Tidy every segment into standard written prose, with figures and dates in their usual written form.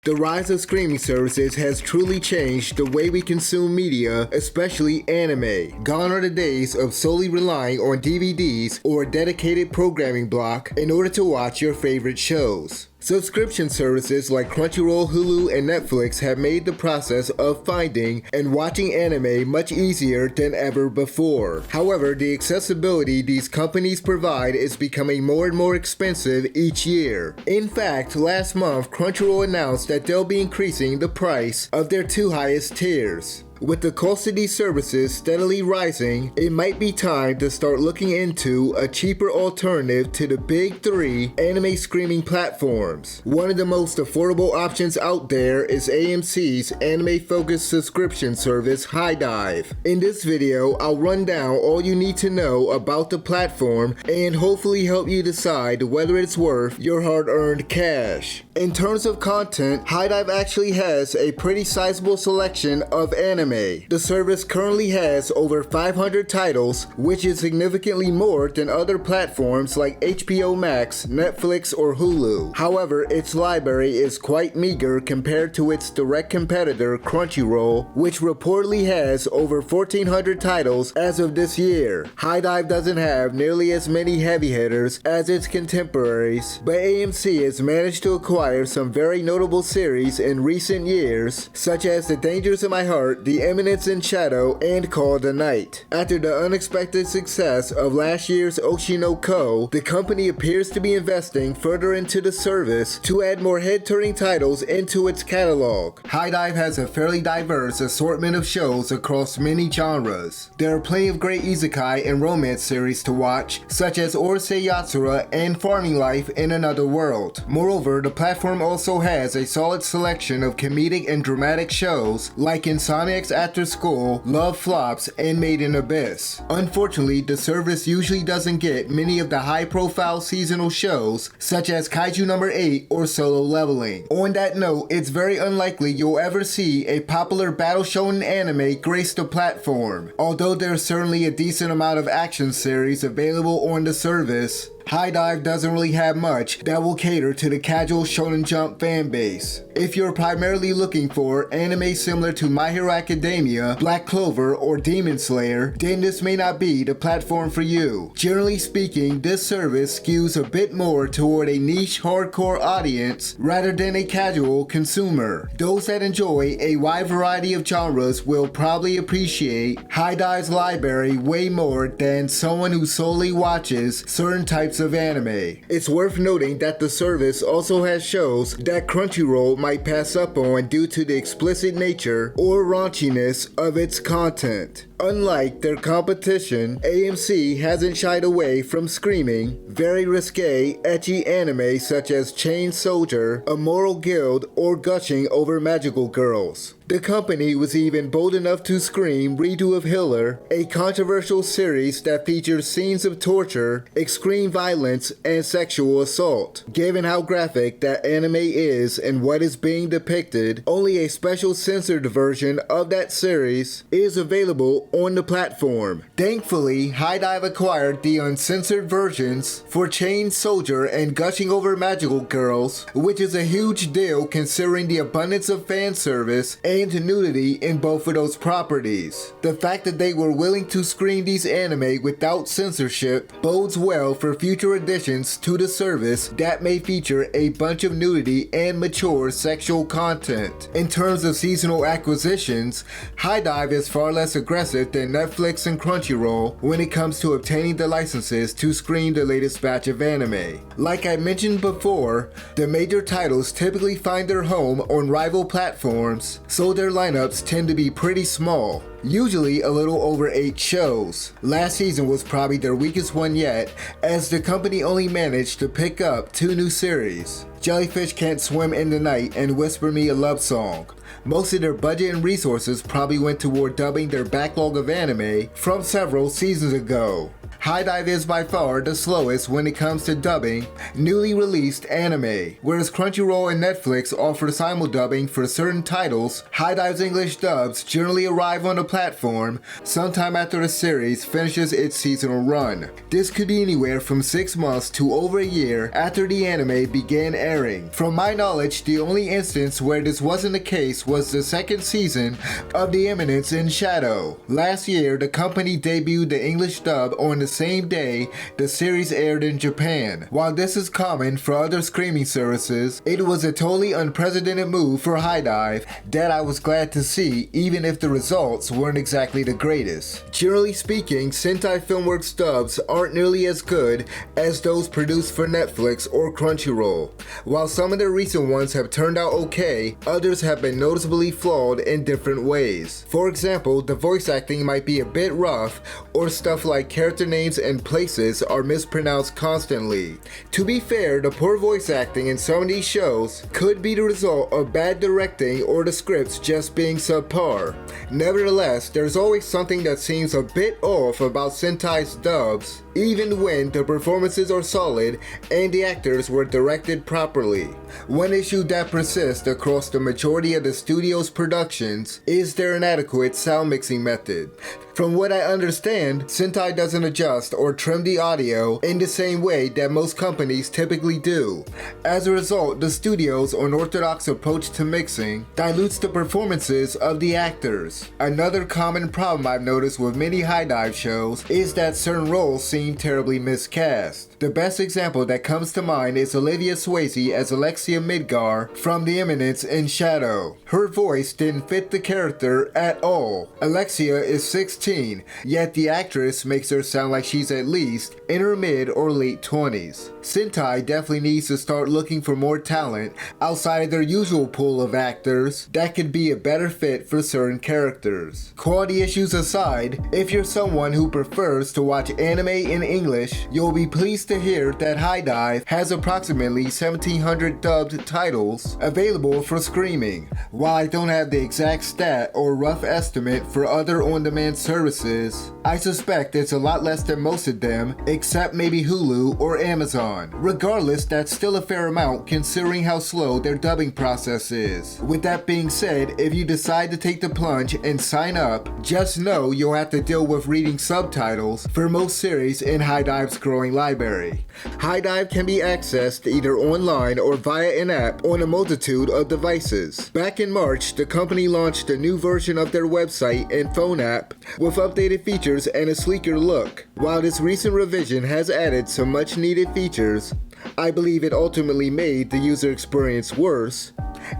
The rise of streaming services has truly changed the way we consume media, especially anime. Gone are the days of solely relying on DVDs or a dedicated programming block in order to watch your favorite shows. Subscription services like Crunchyroll, Hulu, and Netflix have made the process of finding and watching anime much easier than ever before. However, the accessibility these companies provide is becoming more and more expensive each year. In fact, last month, Crunchyroll announced that they'll be increasing the price of their two highest tiers. With the cost of these services steadily rising, it might be time to start looking into a cheaper alternative to the big three anime streaming platforms. One of the most affordable options out there is AMC's anime-focused subscription service, Hidive. In this video, I'll run down all you need to know about the platform and hopefully help you decide whether it's worth your hard-earned cash. In terms of content, Hidive actually has a pretty sizable selection of anime. The service currently has over 500 titles, which is significantly more than other platforms like HBO Max, Netflix, or Hulu. However, its library is quite meager compared to its direct competitor Crunchyroll, which reportedly has over 1,400 titles as of this year. Hidive doesn't have nearly as many heavy hitters as its contemporaries, but AMC has managed to acquire some very notable series in recent years, such as The Dangers of My Heart, The Eminence in Shadow, and Called a Night. After the unexpected success of last year's Oshinoko, the company appears to be investing further into the service to add more head-turning titles into its catalog. Hidive has a fairly diverse assortment of shows across many genres. There are plenty of great isekai and romance series to watch, such as Orisei Yatsura and Farming Life in Another World. Moreover, the platform also has a solid selection of comedic and dramatic shows like Insomniac's After School, Love Flops, and Made in Abyss. Unfortunately, the service usually doesn't get many of the high-profile seasonal shows such as Kaiju Number 8 or Solo Leveling. On that note, it's very unlikely you'll ever see a popular battle shonen anime grace the platform. Although there's certainly a decent amount of action series available on the service, Hidive doesn't really have much that will cater to the casual Shonen Jump fanbase. If you're primarily looking for anime similar to My Hero Academia, Black Clover, or Demon Slayer, then this may not be the platform for you. Generally speaking, this service skews a bit more toward a niche hardcore audience rather than a casual consumer. Those that enjoy a wide variety of genres will probably appreciate Hidive's library way more than someone who solely watches certain types of anime. It's worth noting that the service also has shows that Crunchyroll might pass up on due to the explicit nature or raunchiness of its content. Unlike their competition, AMC hasn't shied away from screaming very risque, ecchi anime such as Chain Soldier, Immoral Guild, or gushing over magical girls. The company was even bold enough to scream Redo of Healer, a controversial series that features scenes of torture, extreme violence, and sexual assault. Given how graphic that anime is and what is being depicted, only a special censored version of that series is available on the platform. Thankfully, Hidive acquired the uncensored versions for Chain Soldier and Gushing Over Magical Girls, which is a huge deal considering the abundance of fan service and nudity in both of those properties. The fact that they were willing to screen these anime without censorship bodes well for future additions to the service that may feature a bunch of nudity and mature sexual content. In terms of seasonal acquisitions, Hidive is far less aggressive than Netflix and Crunchyroll when it comes to obtaining the licenses to screen the latest batch of anime. Like I mentioned before, the major titles typically find their home on rival platforms, so their lineups tend to be pretty small, usually a little over 8 shows. Last season was probably their weakest one yet, as the company only managed to pick up 2 new series, Jellyfish Can't Swim in the Night and Whisper Me a Love Song. Most of their budget and resources probably went toward dubbing their backlog of anime from several seasons ago. Hidive is by far the slowest when it comes to dubbing newly released anime. Whereas Crunchyroll and Netflix offer simuldubbing for certain titles, Hidive's English dubs generally arrive on the platform sometime after the series finishes its seasonal run. This could be anywhere from 6 months to over a year after the anime began airing. From my knowledge, the only instance where this wasn't the case was the second season of The Eminence in Shadow. Last year, the company debuted the English dub on the same day the series aired in Japan. While this is common for other streaming services, it was a totally unprecedented move for Hidive that I was glad to see, even if the results weren't exactly the greatest. Generally speaking, Sentai Filmworks dubs aren't nearly as good as those produced for Netflix or Crunchyroll. While some of their recent ones have turned out okay, others have been noticeably flawed in different ways. For example, the voice acting might be a bit rough, or stuff like character names and places are mispronounced constantly. To be fair, the poor voice acting in some of these shows could be the result of bad directing or the scripts just being subpar. Nevertheless, there's always something that seems a bit off about Sentai's dubs, even when the performances are solid and the actors were directed properly. One issue that persists across the majority of the studio's productions is their inadequate sound mixing method. From what I understand, Sentai doesn't adjust or trim the audio in the same way that most companies typically do. As a result, the studio's unorthodox approach to mixing dilutes the performances of the actors. Another common problem I've noticed with many Hidive shows is that certain roles seem terribly miscast. The best example that comes to mind is Olivia Swayze as Alexia Midgar from The Eminence in Shadow. Her voice didn't fit the character at all. Alexia is 16, yet the actress makes her sound like she's at least in her mid or late 20s. Sentai definitely needs to start looking for more talent outside of their usual pool of actors that could be a better fit for certain characters. Quality issues aside, if you're someone who prefers to watch anime in English, you'll be pleased to hear that Hidive has approximately 1,700 dubbed titles available for streaming. While I don't have the exact stat or rough estimate for other on-demand services, I suspect it's a lot less than most of them, except maybe Hulu or Amazon. Regardless, that's still a fair amount considering how slow their dubbing process is. With that being said, if you decide to take the plunge and sign up, just know you'll have to deal with reading subtitles for most series in Hidive's growing library. Hidive can be accessed either online or via an app on a multitude of devices. Back in March, the company launched a new version of their website and phone app with updated features and a sleeker look. While this recent revision has added some much needed features, I believe it ultimately made the user experience worse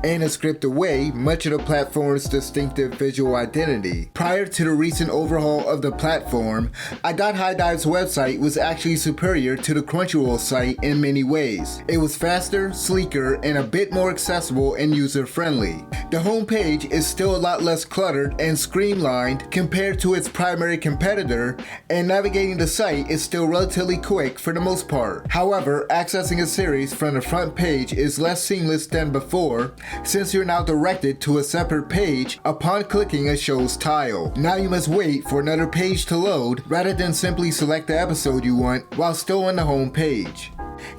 and has stripped away much of the platform's distinctive visual identity. Prior to the recent overhaul of the platform, I thought Hidive's website was actually superior to the Crunchyroll site in many ways. It was faster, sleeker, and a bit more accessible and user-friendly. The homepage is still a lot less cluttered and streamlined compared to its primary competitor, and navigating the site is still relatively quick for the most part. However, accessing a series from the front page is less seamless than before, since you're now directed to a separate page upon clicking a show's tile. Now you must wait for another page to load rather than simply select the episode you want while still on the home page.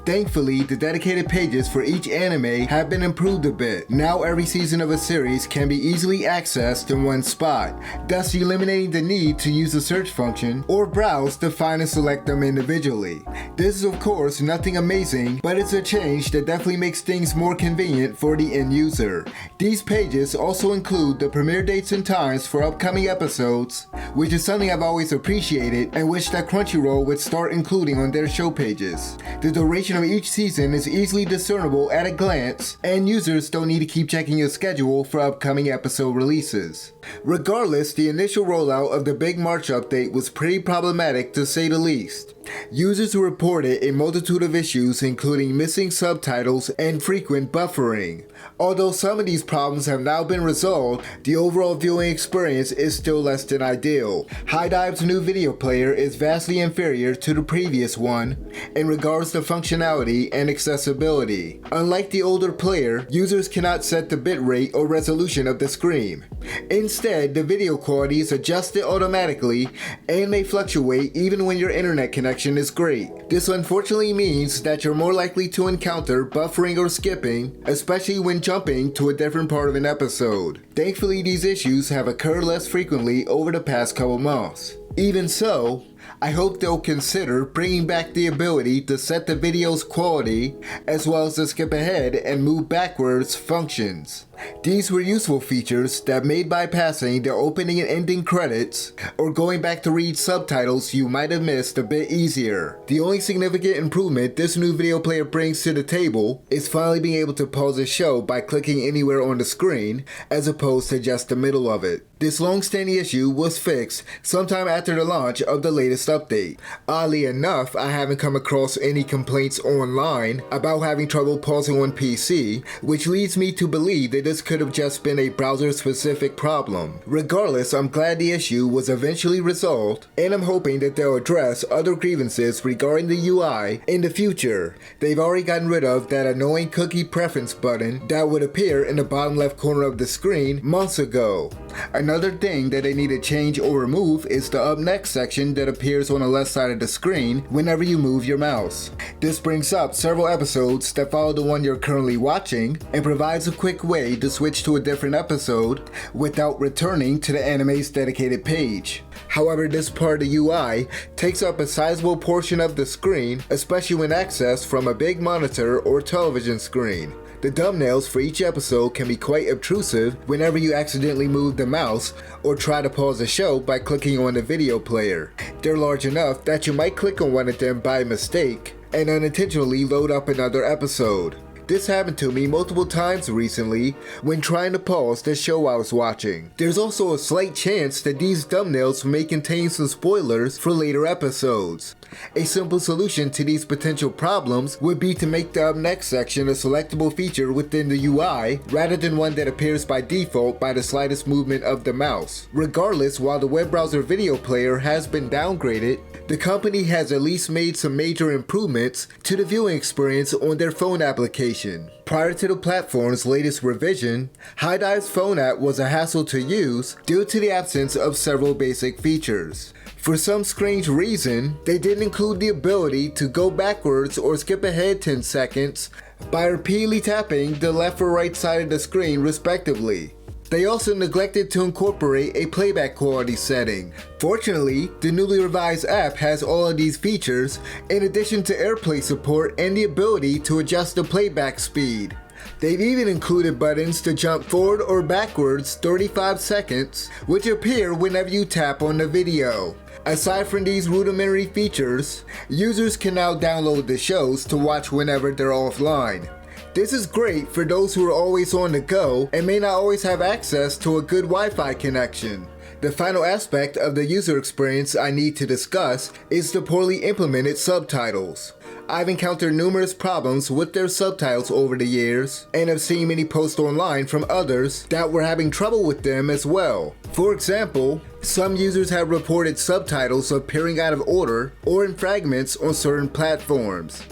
Thankfully, the dedicated pages for each anime have been improved a bit. Now every season of a series can be easily accessed in one spot, thus eliminating the need to use the search function or browse to find and select them individually. This is of course nothing amazing, but it's a change that definitely makes things more convenient for the end user. These pages also include the premiere dates and times for upcoming episodes, which is something I've always appreciated and wish that Crunchyroll would start including on their show pages. The duration of each season is easily discernible at a glance, and users don't need to keep checking a schedule for upcoming episode releases. Regardless, the initial rollout of the big March update was pretty problematic to say the least. Users reported a multitude of issues including missing subtitles and frequent buffering. Although some of these problems have now been resolved, the overall viewing experience is still less than ideal. Hidive's new video player is vastly inferior to the previous one in regards to functionality and accessibility. Unlike the older player, users cannot set the bitrate or resolution of the screen. Instead, the video quality is adjusted automatically and may fluctuate even when your internet connection is great. This unfortunately means that you're more likely to encounter buffering or skipping, especially when jumping to a different part of an episode. Thankfully, these issues have occurred less frequently over the past couple months. Even so, I hope they'll consider bringing back the ability to set the video's quality as well as the skip ahead and move backwards functions. These were useful features that made bypassing the opening and ending credits or going back to read subtitles you might have missed a bit easier. The only significant improvement this new video player brings to the table is finally being able to pause a show by clicking anywhere on the screen as opposed to just the middle of it. This long-standing issue was fixed sometime after the launch of the latest update. Oddly enough, I haven't come across any complaints online about having trouble pausing on PC, which leads me to believe that this could have just been a browser-specific problem. Regardless, I'm glad the issue was eventually resolved, and I'm hoping that they'll address other grievances regarding the UI in the future. They've already gotten rid of that annoying cookie preference button that would appear in the bottom left corner of the screen months ago. Another thing that they need to change or remove is the up next section that appears on the left side of the screen whenever you move your mouse. This brings up several episodes that follow the one you're currently watching and provides a quick way to switch to a different episode without returning to the anime's dedicated page. However, this part of the UI takes up a sizable portion of the screen, especially when accessed from a big monitor or television screen. The thumbnails for each episode can be quite obtrusive whenever you accidentally move the mouse or try to pause a show by clicking on the video player. They're large enough that you might click on one of them by mistake and unintentionally load up another episode. This happened to me multiple times recently when trying to pause the show I was watching. There's also a slight chance that these thumbnails may contain some spoilers for later episodes. A simple solution to these potential problems would be to make the up next section a selectable feature within the UI rather than one that appears by default by the slightest movement of the mouse. Regardless, while the web browser video player has been downgraded, the company has at least made some major improvements to the viewing experience on their phone application. Prior to the platform's latest revision, Hidive's phone app was a hassle to use due to the absence of several basic features. For some strange reason, they didn't include the ability to go backwards or skip ahead 10 seconds by repeatedly tapping the left or right side of the screen respectively. They also neglected to incorporate a playback quality setting. Fortunately, the newly revised app has all of these features in addition to AirPlay support and the ability to adjust the playback speed. They've even included buttons to jump forward or backwards 35 seconds, which appear whenever you tap on the video. Aside from these rudimentary features, users can now download the shows to watch whenever they're offline. This is great for those who are always on the go and may not always have access to a good Wi-Fi connection. The final aspect of the user experience I need to discuss is the poorly implemented subtitles. I've encountered numerous problems with their subtitles over the years and have seen many posts online from others that were having trouble with them as well. For example, some users have reported subtitles appearing out of order or in fragments on certain platforms.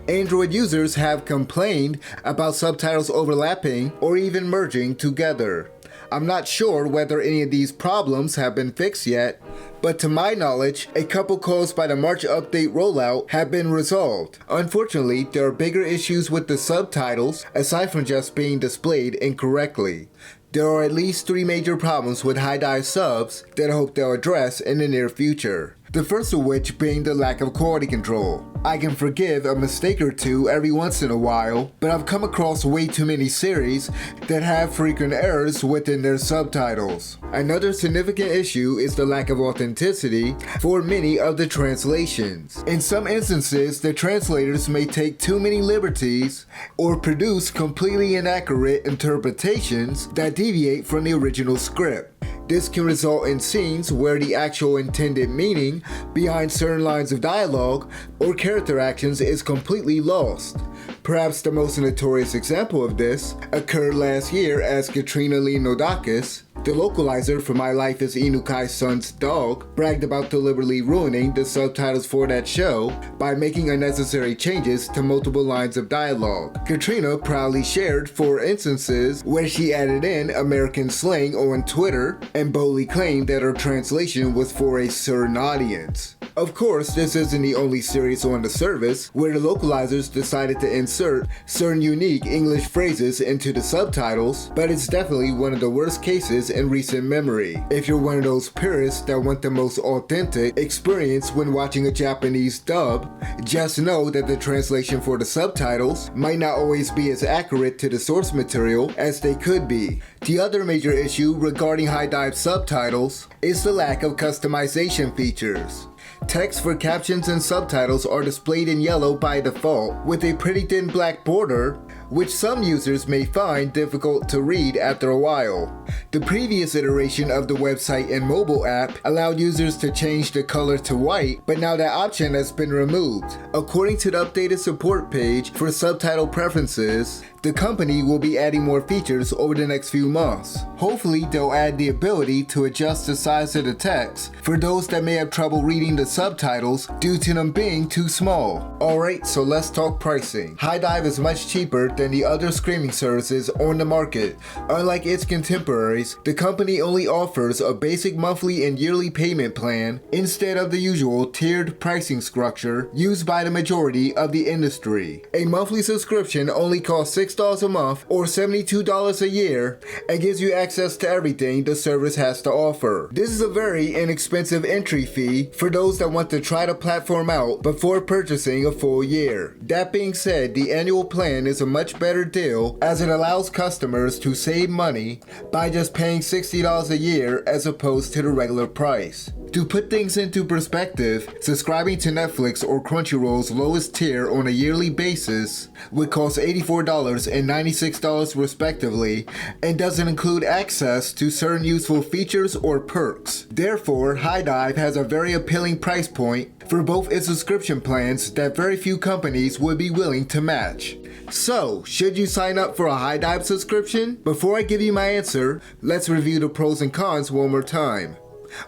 Android users have complained about subtitles overlapping or even merging together. I'm not sure whether any of these problems have been fixed yet, but to my knowledge, a couple caused by the March update rollout have been resolved. Unfortunately, there are bigger issues with the subtitles aside from just being displayed incorrectly. There are at least 3 major problems with Hidive subs that I hope they'll address in the near future. The first of which being the lack of quality control. I can forgive a mistake or two every once in a while, but I've come across way too many series that have frequent errors within their subtitles. Another significant issue is the lack of authenticity for many of the translations. In some instances, the translators may take too many liberties or produce completely inaccurate interpretations that deviate from the original script. This can result in scenes where the actual intended meaning behind certain lines of dialogue or character actions is completely lost. Perhaps the most notorious example of this occurred last year as Katrina Leonodakis, the localizer for My Life as Inukai's Son's Dog, bragged about deliberately ruining the subtitles for that show by making unnecessary changes to multiple lines of dialogue. Katrina proudly shared 4 instances where she added in American slang on Twitter and boldly claimed that her translation was for a certain audience. Of course, this isn't the only series on the service where the localizers decided to insert certain unique English phrases into the subtitles, but it's definitely one of the worst cases in recent memory. If you're one of those purists that want the most authentic experience when watching a Japanese dub, just know that the translation for the subtitles might not always be as accurate to the source material as they could be. The other major issue regarding Hidive subtitles is the lack of customization features. Text for captions and subtitles are displayed in yellow by default with a pretty thin black border, which some users may find difficult to read after a while. The previous iteration of the website and mobile app allowed users to change the color to white, but now that option has been removed. According to the updated support page for subtitle preferences, the company will be adding more features over the next few months. Hopefully, they'll add the ability to adjust the size of the text for those that may have trouble reading the subtitles due to them being too small. Alright, so let's talk pricing. Hidive is much cheaper than the other streaming services on the market. Unlike its contemporaries, the company only offers a basic monthly and yearly payment plan instead of the usual tiered pricing structure used by the majority of the industry. A monthly subscription only costs $6 a month or $72 a year and gives you access to everything the service has to offer. This is a very inexpensive entry fee for those that want to try the platform out before purchasing a full year. That being said, the annual plan is a much better deal as it allows customers to save money by just paying $60 a year as opposed to the regular price. To put things into perspective, subscribing to Netflix or Crunchyroll's lowest tier on a yearly basis would cost $84 and $96 respectively and doesn't include access to certain useful features or perks. Therefore, Hidive has a very appealing price point for both its subscription plans that very few companies would be willing to match. So, should you sign up for a Hidive subscription? Before I give you my answer, let's review the pros and cons one more time.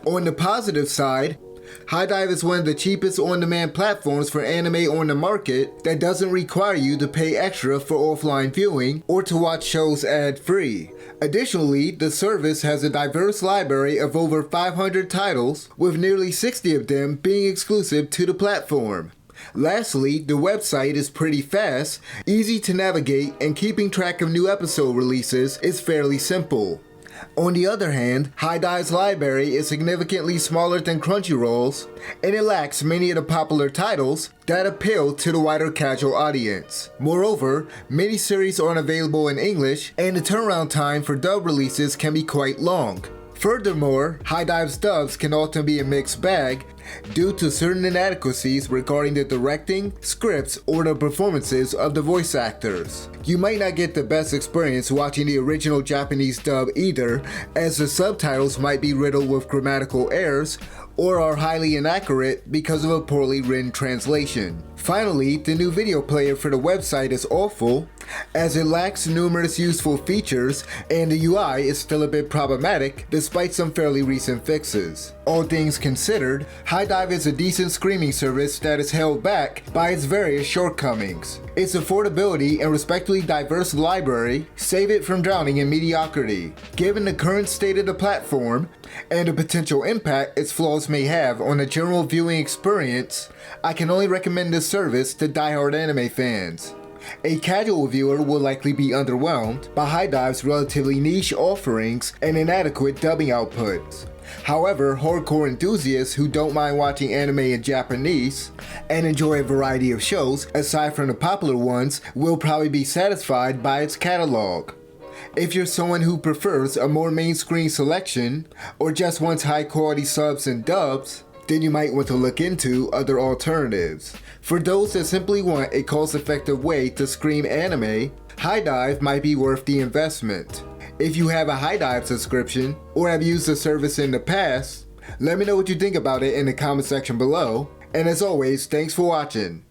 On the positive side, Hidive is one of the cheapest on-demand platforms for anime on the market that doesn't require you to pay extra for offline viewing or to watch shows ad-free. Additionally, the service has a diverse library of over 500 titles, with nearly 60 of them being exclusive to the platform. Lastly, the website is pretty fast, easy to navigate, and keeping track of new episode releases is fairly simple. On the other hand, Hidive's library is significantly smaller than Crunchyroll's, and it lacks many of the popular titles that appeal to the wider casual audience. Moreover, many series aren't available in English, and the turnaround time for dub releases can be quite long. Furthermore, Hidive's dubs can often be a mixed bag due to certain inadequacies regarding the directing, scripts, or the performances of the voice actors. You might not get the best experience watching the original Japanese dub either, as the subtitles might be riddled with grammatical errors or are highly inaccurate because of a poorly written translation. Finally, the new video player for the website is awful, as it lacks numerous useful features and the UI is still a bit problematic despite some fairly recent fixes. All things considered, Hidive is a decent streaming service that is held back by its various shortcomings. Its affordability and respectively diverse library save it from drowning in mediocrity. Given the current state of the platform and the potential impact its flaws may have on the general viewing experience, I can only recommend this service to die-hard anime fans. A casual viewer will likely be underwhelmed by Hidive's relatively niche offerings and inadequate dubbing outputs. However, hardcore enthusiasts who don't mind watching anime in Japanese and enjoy a variety of shows aside from the popular ones will probably be satisfied by its catalog. If you're someone who prefers a more mainstream selection or just wants high quality subs and dubs, then you might want to look into other alternatives. For those that simply want a cost-effective way to stream anime, Hidive might be worth the investment. If you have a Hidive subscription or have used the service in the past, let me know what you think about it in the comment section below. And as always, thanks for watching.